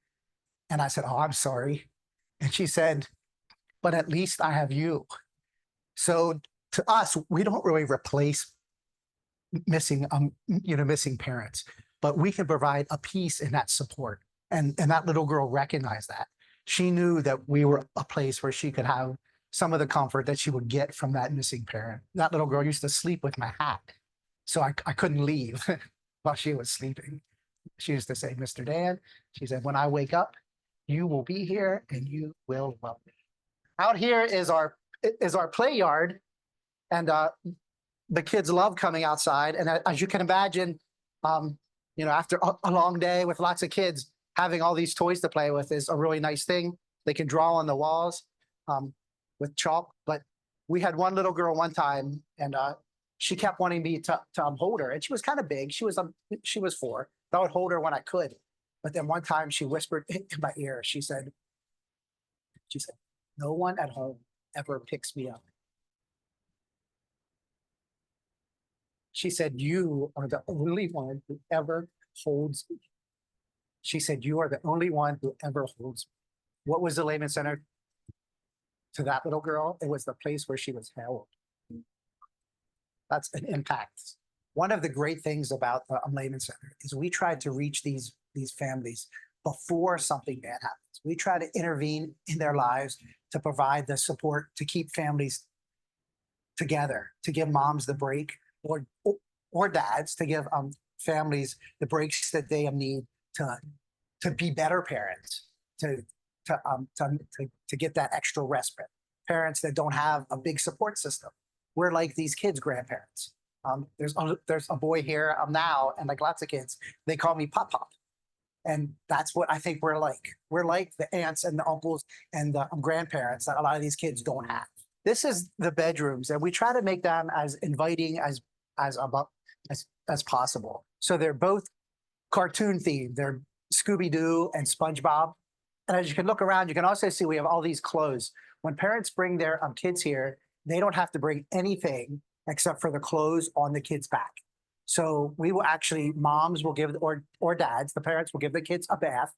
And I said, oh, I'm sorry. And she said, but at least I have you. So to us, we don't really replace missing parents. but we can provide a piece in that support. And that little girl recognized that. She knew that we were a place where she could have some of the comfort that she would get from that missing parent. That little girl used to sleep with my hat, so I couldn't leave while she was sleeping. She used to say, "Mr. Dan," she said, "when I wake up, you will be here and you will love me." Out here is our play yard, and the kids love coming outside. And as you can imagine, after a long day with lots of kids, having all these toys to play with is a really nice thing. They can draw on the walls with chalk. But we had one little girl one time, and she kept wanting me to hold her. And she was kind of big. She was 4. I would hold her when I could. But then one time she whispered in my ear, she said, "No one at home ever picks me up." She said, "You are the only one who ever holds me." She said, "You are the only one who ever holds me." What was the Lehman Center to that little girl? It was the place where she was held. That's an impact. One of the great things about the Lehman Center is we tried to reach these families before something bad happens. We try to intervene in their lives to provide the support to keep families together, to give moms the break, or dads to give families the breaks that they need to be better parents, to get that extra respite. Parents that don't have a big support system. We're like these kids' grandparents. There's a boy here now, and like lots of kids, they call me Pop Pop. And that's what I think we're like. We're like the aunts and the uncles and the grandparents that a lot of these kids don't have. This is the bedrooms, and we try to make them as inviting as possible. So they're both cartoon themed. They're Scooby-Doo and SpongeBob. And as you can look around, you can also see we have all these clothes. When parents bring their kids here, they don't have to bring anything except for the clothes on the kid's back. So we will actually, moms will give, or dads, the parents will give the kids a bath.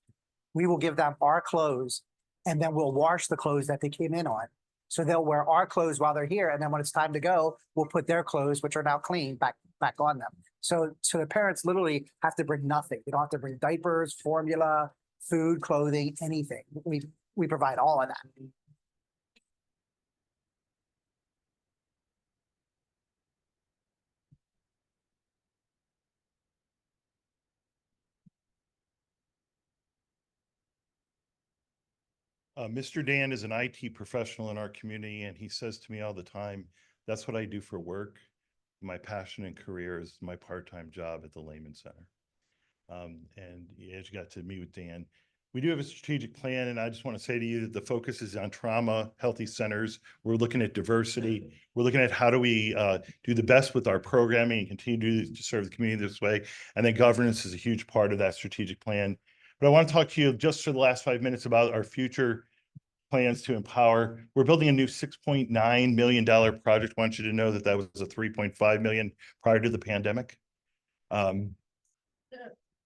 We will give them our clothes, and then we'll wash the clothes that they came in on. So they'll wear our clothes while they're here, and then when it's time to go, we'll put their clothes, which are now clean, back on them. So the parents literally have to bring nothing. They don't have to bring diapers, formula, food, clothing, anything. We provide all of that. Mr. Dan is an IT professional in our community, and he says to me all the time, "That's what I do for work. My passion and career is my part-time job at the Lehman Center." And as you got to meet with Dan, we do have a strategic plan, and I just want to say to you that the focus is on trauma, healthy centers. We're looking at diversity. We're looking at how do we do the best with our programming and continue to serve the community this way. And then governance is a huge part of that strategic plan. But I want to talk to you just for the last 5 minutes about our future plans to empower. We're building a new $6.9 million project. I want you to know that was a $3.5 million prior to the pandemic.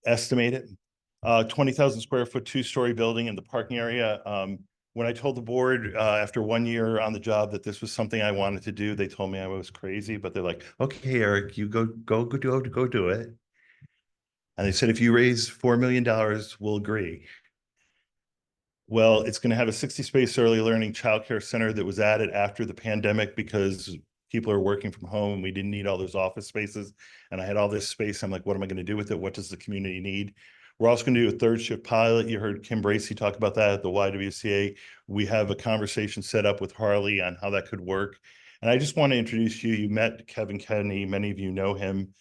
Estimated 20,000 square foot, 2-story building in the parking area. When I told the board after 1 year on the job that this was something I wanted to do, they told me I was crazy, but they're like, "Okay, Eric, you go do it." And they said, "If you raise $4 million, we'll agree." Well, it's going to have a 60-space early learning childcare center that was added after the pandemic because people are working from home. We didn't need all those office spaces. And I had all this space. I'm like, what am I going to do with it? What does the community need? We're also going to do a 3rd shift pilot. You heard Kim Bracey talk about that at the YWCA. We have a conversation set up with Harley on how that could work. And I just want to introduce you. You met Kevin Kennedy. Many of you know him.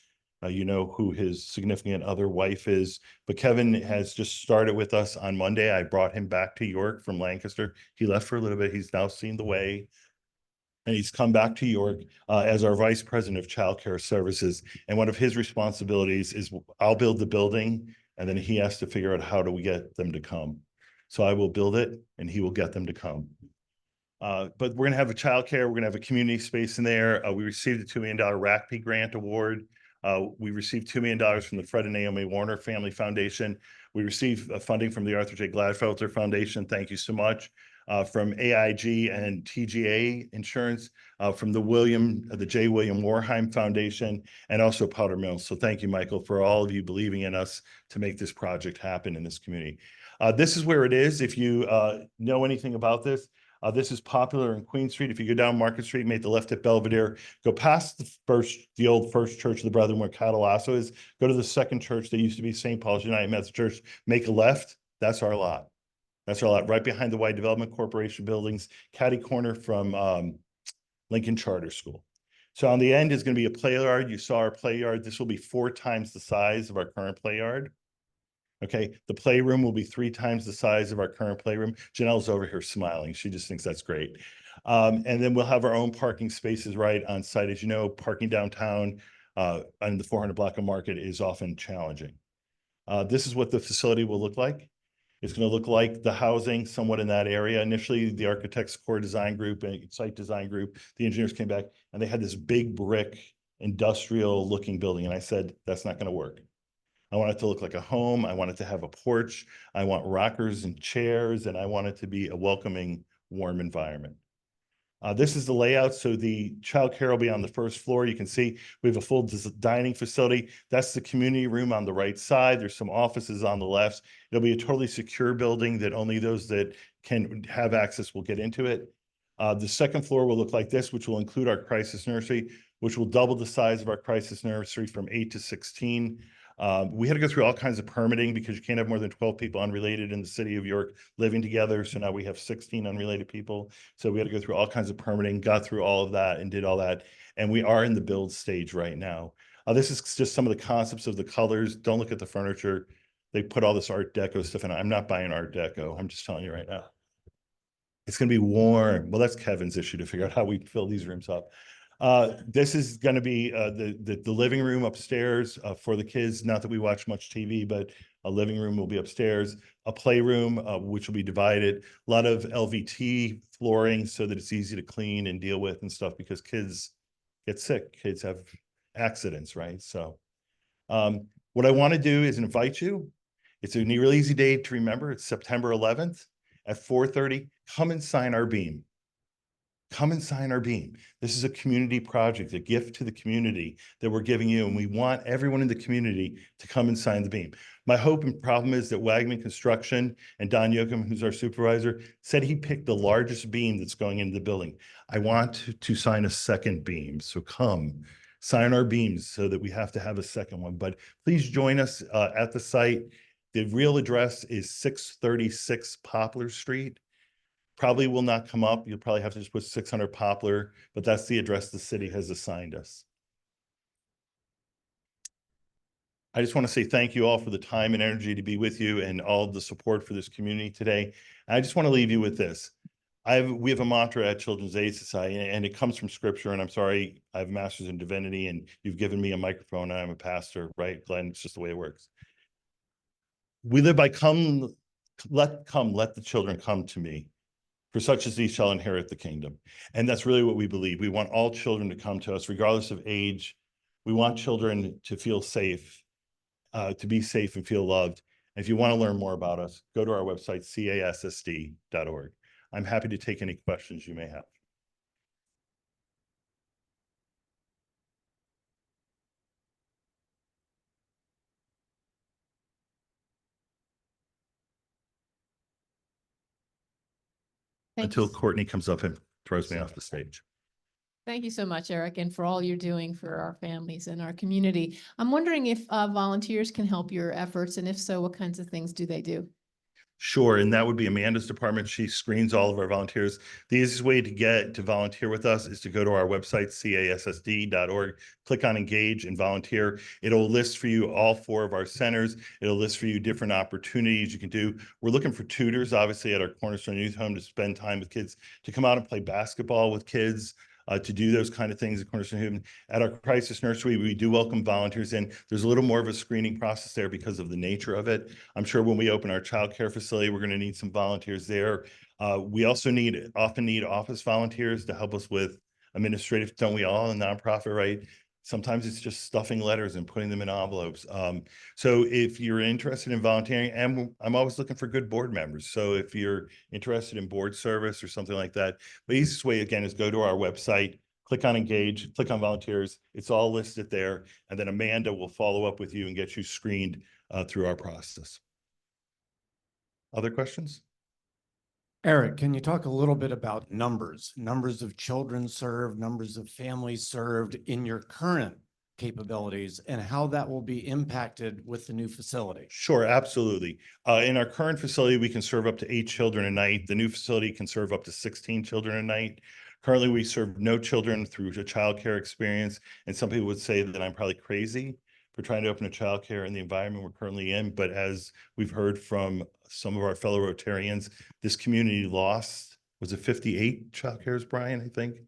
You know who his significant other wife is, but Kevin has just started with us on Monday. I brought him back to York from Lancaster. He left for a little bit. He's now seen the way, and he's come back to York as our vice president of childcare services. And one of his responsibilities is I'll build the building, and then he has to figure out how do we get them to come. So I will build it, and he will get them to come. But we're going to have a childcare. We're going to have a community space in there. We received a $2 million RACP grant award. We received $2 million from the Fred and Naomi Werner Family Foundation. We received funding from the Arthur J. Gladfelter Foundation. Thank you so much. from AIG and TGA Insurance, from the J. William Warheim Foundation, and also Powder Mills. So thank you, Michael, for all of you believing in us to make this project happen in this community. This is where it is. If you know anything about this, this is Popular in Queen Street. If you go down Market Street, make the left at Belvedere, go past the old First Church of the Brethren where Catalasso is, go to the second church that used to be St. Paul's United Methodist Church, make a left. That's our lot. That's our lot, right behind the White Development Corporation buildings, catty corner from Lincoln Charter School. So on the end is going to be a play yard. You saw our play yard. This will be 4 times the size of our current play yard. Okay, the playroom will be 3 times the size of our current playroom. Janelle's over here smiling. She just thinks that's great. And then we'll have our own parking spaces right on site. As you know, parking downtown on the 400 block of Market is often challenging. This is what the facility will look like. It's going to look like the housing somewhat in that area. Initially, the architects core design group and site design group, the engineers came back and they had this big brick industrial looking building. And I said, that's not going to work. I want it to look like a home. I want it to have a porch. I want rockers and chairs, and I want it to be a welcoming, warm environment. This is the layout. So the childcare will be on the first floor. You can see we have a full dining facility. That's the community room on the right side. There's some offices on the left. It'll be a totally secure building that only those that can have access will get into it. The second floor will look like this, which will include our crisis nursery, which will double the size of our crisis nursery from 8 to 16. We had to go through all kinds of permitting because you can't have more than 12 people unrelated in the city of York living together. So now we have 16 unrelated people. So we had to go through all kinds of permitting, got through all of that and did all that. And we are in the build stage right now. This is just some of the concepts of the colors. Don't look at the furniture. They put all this Art Deco stuff in. I'm not buying Art Deco. I'm just telling you right now. It's going to be warm. Well, that's Kevin's issue to figure out how we fill these rooms up. This is going to be the living room upstairs for the kids. Not that we watch much TV, but a living room will be upstairs, a playroom, which will be divided, a lot of LVT flooring so that it's easy to clean and deal with and stuff because kids get sick. Kids have accidents, right? So what I want to do is invite you. It's a real easy day to remember. It's September 11th at 4:30. Come and sign our beam. Come and sign our beam. This is a community project, a gift to the community that we're giving you, and we want everyone in the community to come and sign the beam. My hope and problem is that Wagman Construction and Don Yoakum, who's our supervisor, said he picked the largest beam that's going into the building. I want to sign a second beam, so come sign our beams so that we have to have a second one. But please join us at the site. The real address is 636 Poplar Street. Probably will not come up. You'll probably have to just put 600 Poplar, but that's the address the city has assigned us. I just want to say thank you all for the time and energy to be with you and all the support for this community today. And I just want to leave you with this. We have a mantra at Children's Aid Society, and it comes from scripture. And I'm sorry, I have a master's in divinity, and you've given me a microphone, and I'm a pastor, right, Glenn? It's just the way it works. We live by let the children come to me. For such as these shall inherit the kingdom. And that's really what we believe. We want all children to come to us, regardless of age. We want children to feel safe, to be safe and feel loved. And if you want to learn more about us, go to our website, cassd.org. I'm happy to take any questions you may have. Until Courtney comes up and throws me off the stage. Thank you so much, Eric, and for all you're doing for our families and our community. I'm wondering if volunteers can help your efforts, and if so, what kinds of things do they do? Sure, and that would be Amanda's department. She screens all of our volunteers. The easiest way to get to volunteer with us is to go to our website, cassd.org, click on Engage and Volunteer. It'll list for you all 4 of our centers. It'll list for you different opportunities you can do. We're looking for tutors, obviously, at our Cornerstone Youth Home to spend time with kids, to come out and play basketball with kids, to do those kind of things at Cornerstone Youth Home. At our Crisis Nursery, we do welcome volunteers in. There's a little more of a screening process there because of the nature of it. I'm sure when we open our childcare facility, we're going to need some volunteers there. We also often need office volunteers to help us with administrative, don't we all, in nonprofit, right? Sometimes it's just stuffing letters and putting them in envelopes. So if you're interested in volunteering, and I'm always looking for good board members. So if you're interested in board service or something like that, the easiest way again is go to our website, click on engage, click on volunteers. It's all listed there. And then Amanda will follow up with you and get you screened through our process. Other questions? Eric, can you talk a little bit about numbers of children served, numbers of families served in your current capabilities, and how that will be impacted with the new facility? Sure, absolutely. In our current facility, we can serve up to 8 children a night. The new facility can serve up to 16 children a night. Currently, we serve no children through a childcare experience. And some people would say that I'm probably crazy for trying to open a childcare in the environment we're currently in. But as we've heard from some of our fellow Rotarians, this community lost, was it 58 childcares, Brian, I think?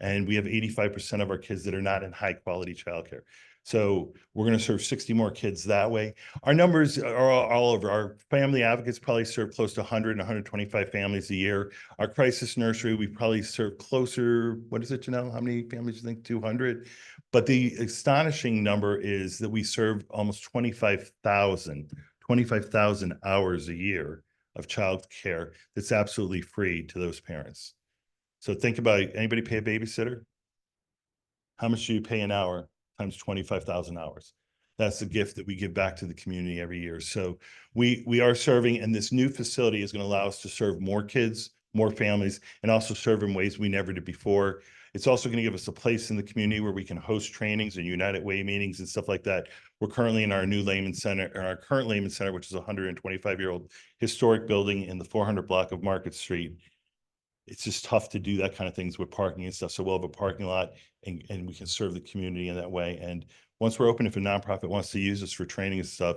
And we have 85% of our kids that are not in high quality childcare. So we're going to serve 60 more kids that way. Our numbers are all over. Our family advocates probably serve close to 100 and 125 families a year. Our crisis nursery, we probably serve closer, what is it, Janelle? How many families do you think? 200? But the astonishing number is that we serve almost 25,000 hours a year of child care that's absolutely free to those parents. So think about it. Anybody pay a babysitter? How much do you pay an hour times 25,000 hours? That's the gift that we give back to the community every year. So we are serving, and this new facility is going to allow us to serve more kids, more families, and also serve in ways we never did before. It's also going to give us a place in the community where we can host trainings and United Way meetings and stuff like that. We're currently in our new Lehman Center, or our current Lehman Center, which is a 125-year-old historic building in the 400 block of Market Street. It's just tough to do that kind of things with parking and stuff. So we'll have a parking lot and we can serve the community in that way. And once we're open, if a nonprofit wants to use us for training and stuff,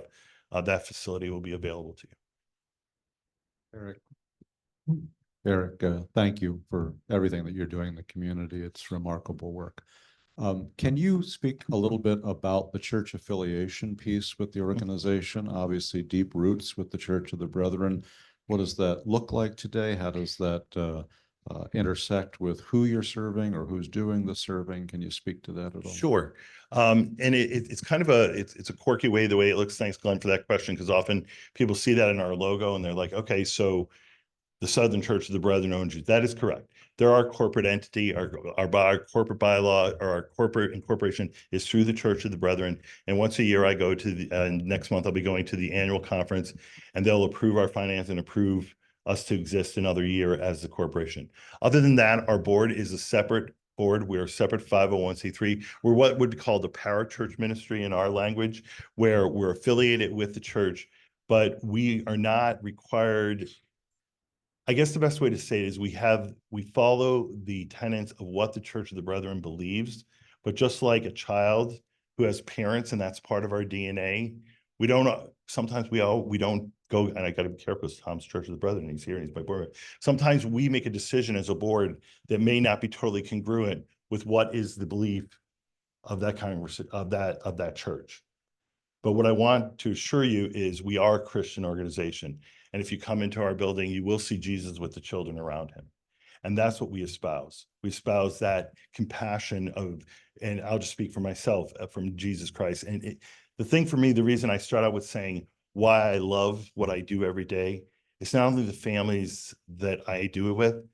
that facility will be available to you. Eric, thank you for everything that you're doing in the community. It's remarkable work. Can you speak a little bit about the church affiliation piece with the organization? Obviously, deep roots with the Church of the Brethren. What does that look like today? How does that intersect with who you're serving or who's doing the serving? Can you speak to that at all? Sure. And it's kind of it's a quirky way, the way it looks. Thanks, Glenn, for that question, because often people see that in our logo and they're like, okay, so the Southern Church of the Brethren owns you. That is correct. They're our corporate entity. Our corporate bylaw, or our corporate incorporation, is through the Church of the Brethren. And once a year, I go to the next month, I'll be going to the annual conference, and they'll approve our finance and approve us to exist another year as the corporation. Other than that, our board is a separate board. We're a separate 501c3. We're what would be called the parachurch ministry in our language, where we're affiliated with the church, but we are not required. I guess the best way to say it is we follow the tenets of what the Church of the Brethren believes, but just like a child who has parents, and that's part of our DNA, we don't, sometimes we don't go, and I got to be careful because Tom's Church of the Brethren, he's here and he's my board. Sometimes we make a decision as a board that may not be totally congruent with what is the belief of that of that church. But what I want to assure you is we are a Christian organization. And if you come into our building, you will see Jesus with the children around him. And that's what we espouse. We espouse that compassion of, and I'll just speak for myself, from Jesus Christ. And the thing for me, the reason I start out with saying why I love what I do every day, it's not only the families that I do it with,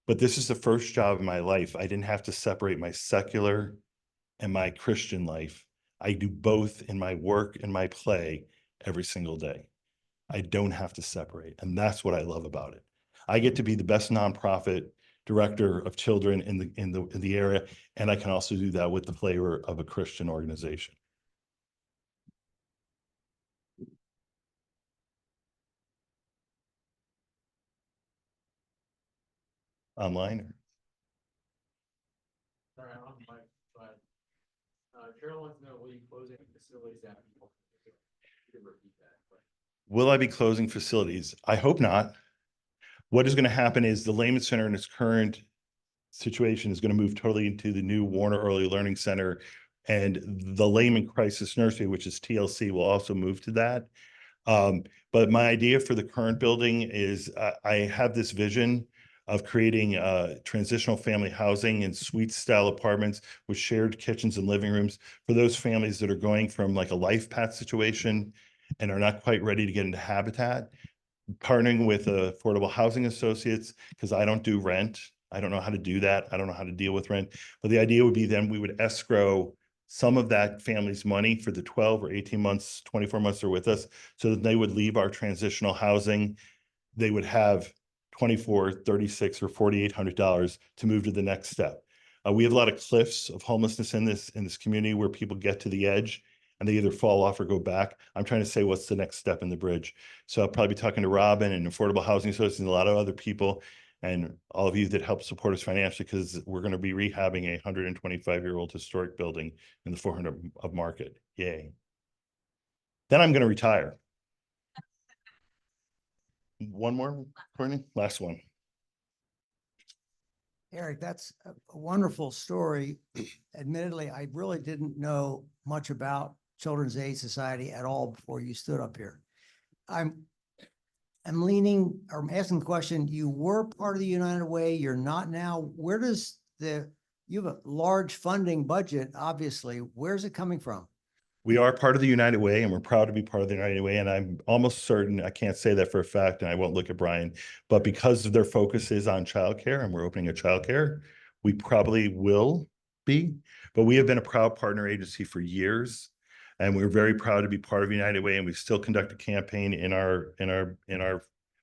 but this is the first job in my life. I didn't have to separate my secular and my Christian life. I do both in my work and my play every single day. I don't have to separate. And that's what I love about it. I get to be the best nonprofit director of children in the area. And I can also do that with the flavor of a Christian organization. Online. Sorry, I'm on mic, but Carol wants to know, will you closing facilities after you can repeat that? Will I be closing facilities? I hope not. What is going to happen is the Lehman Center in its current situation is going to move totally into the new Werner Early Learning Center, and the Lehman Crisis Nursery, which is TLC, will also move to that. But my idea for the current building is I have this vision of creating transitional family housing and suite style apartments with shared kitchens and living rooms for those families that are going from like a life path situation and are not quite ready to get into habitat. Partnering with Affordable Housing Associates, because I don't do rent. I don't know how to do that. I don't know how to deal with rent. But the idea would be then we would escrow some of that family's money for the 12 or 18 months, 24 months they're with us, so that they would leave our transitional housing. They would have $2,400, $3,600, or $4,800 to move to the next step. We have a lot of cliffs of homelessness in this community where people get to the edge and they either fall off or go back. I'm trying to say what's the next step in the bridge. So I'll probably be talking to Robin and Affordable Housing Associates and a lot of other people and all of you that help support us financially, because we're going to be rehabbing a 125-year-old historic building in the 400 of Market. Yay. Then I'm going to retire. One more, Courtney? Last one. Eric, that's a wonderful story. Admittedly, I really didn't know much about Children's Aid Society at all before you stood up here. I'm leaning, or I'm asking the question, you were part of the United Way, you're not now. Where does you have a large funding budget, obviously. Where's it coming from? We are part of the United Way, and we're proud to be part of the United Way. And I'm almost certain, I can't say that for a fact, and I won't look at Brian, but because of their focus is on childcare, and we're opening a childcare, we probably will be. But we have been a proud partner agency for years, and we're very proud to be part of United Way. And we still conduct a campaign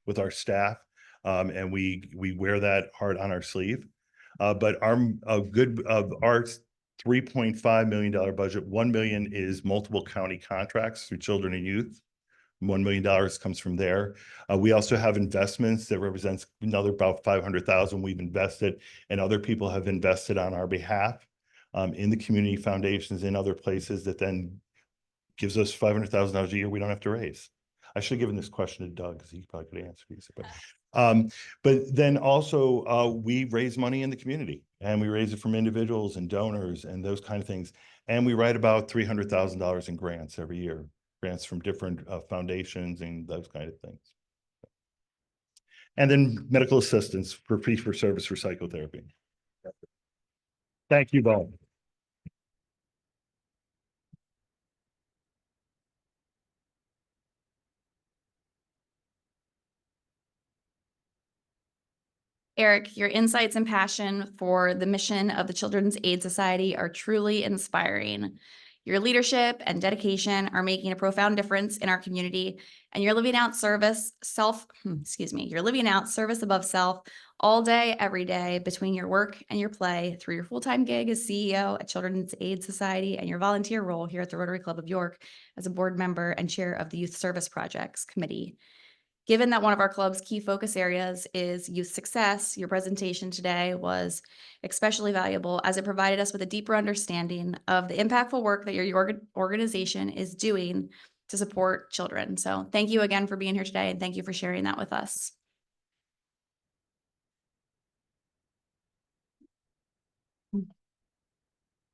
with our staff, and we wear that heart on our sleeve. But our $3.5 million budget, $1 million is multiple county contracts through children and youth. $1 million comes from there. We also have investments that represents another about $500,000 we've invested, and other people have invested on our behalf in the community foundations in other places that then gives us $500,000 a year we don't have to raise. I should have given this question to Doug because he probably could answer these. But then also we raise money in the community, and we raise it from individuals and donors and those kind of things. And we write about $300,000 in grants every year, grants from different foundations and those kind of things. And then medical assistance for fee-for-service for psychotherapy. Thank you both. Eric, your insights and passion for the mission of the Children's Aid Society are truly inspiring. Your leadership and dedication are making a profound difference in our community, and you're living out service above self all day, every day, between your work and your play, through your full-time gig as CEO at Children's Aid Society and your volunteer role here at the Rotary Club of York as a board member and chair of the Youth Service Projects Committee. Given that one of our club's key focus areas is youth success, your presentation today was especially valuable as it provided us with a deeper understanding of the impactful work that your organization is doing to support children. So thank you again for being here today, and thank you for sharing that with us.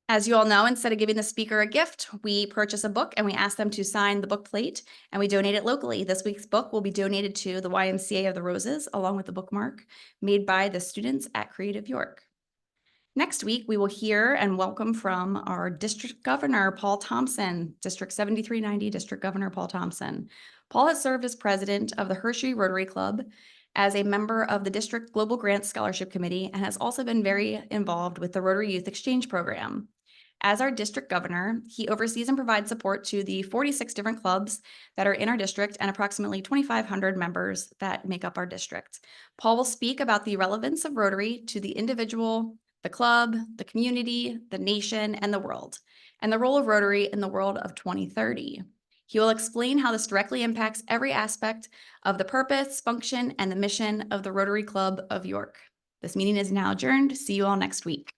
As you all know, instead of giving the speaker a gift, we purchase a book and we ask them to sign the book plate, and we donate it locally. This week's book will be donated to the YMCA of the Roses, along with the bookmark made by the students at Creative York. Next week, we will hear and welcome from our District Governor, Paul Thompson, District 7390, District Governor Paul Thompson. Paul has served as president of the Hershey Rotary Club, as a member of the District Global Grants Scholarship Committee, and has also been very involved with the Rotary Youth Exchange Program. As our district governor, he oversees and provides support to the 46 different clubs that are in our district and approximately 2,500 members that make up our district. Paul will speak about the relevance of Rotary to the individual, the club, the community, the nation, and the world, and the role of Rotary in the world of 2030. He will explain how this directly impacts every aspect of the purpose, function, and the mission of the Rotary Club of York. This meeting is now adjourned. See you all next week.